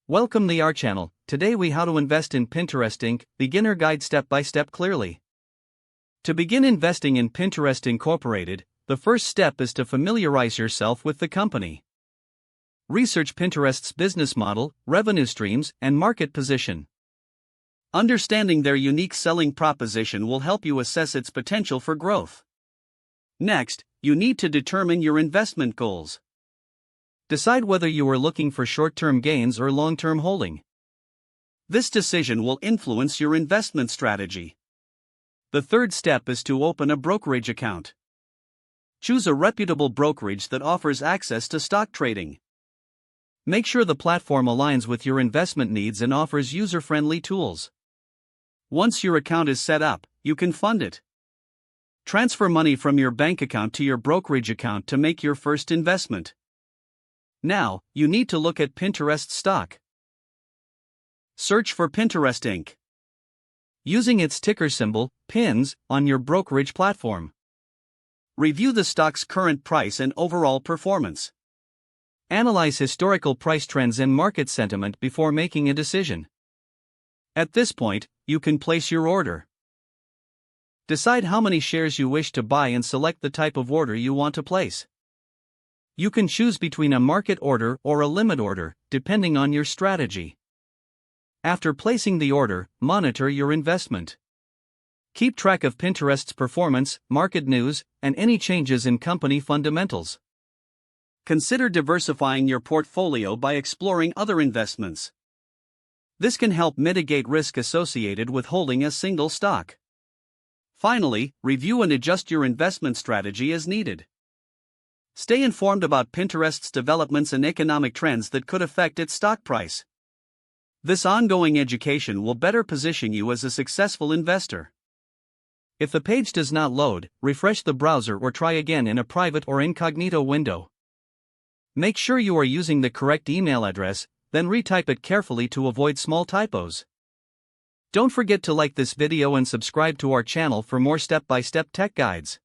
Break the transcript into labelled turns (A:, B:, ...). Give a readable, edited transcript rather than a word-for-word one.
A: Welcome to our channel. Today we how to invest in Pinterest Inc. Beginner guide step by step clearly. To begin investing in Pinterest Incorporated, the first step is to familiarize yourself with the company. Research Pinterest's business model, revenue streams, and market position. Understanding their unique selling proposition will help you assess its potential for growth. Next, you need to determine your investment goals. Decide whether you are looking for short-term gains or long-term holding. This decision will influence your investment strategy. The third step is to open a brokerage account. Choose a reputable brokerage that offers access to stock trading. Make sure the platform aligns with your investment needs and offers user-friendly tools. Once your account is set up, you can fund it. Transfer money from your bank account to your brokerage account to make your first investment. Now, you need to look at Pinterest stock. Search for Pinterest Inc. Using its ticker symbol, PINS, on your brokerage platform. Review the stock's current price and overall performance. Analyze historical price trends and market sentiment before making a decision. At this point, you can place your order. Decide how many shares you wish to buy and select the type of order you want to place. You can choose between a market order or a limit order, depending on your strategy. After placing the order, monitor your investment. Keep track of Pinterest's performance, market news, and any changes in company fundamentals. Consider diversifying your portfolio by exploring other investments. This can help mitigate risk associated with holding a single stock. Finally, review and adjust your investment strategy as needed. Stay informed about Pinterest's developments and economic trends that could affect its stock price. This ongoing education will better position you as a successful investor. If the page does not load, refresh the browser or try again in a private or incognito window. Make sure you are using the correct email address, then retype it carefully to avoid small typos. Don't forget to like this video and subscribe to our channel for more step-by-step tech guides.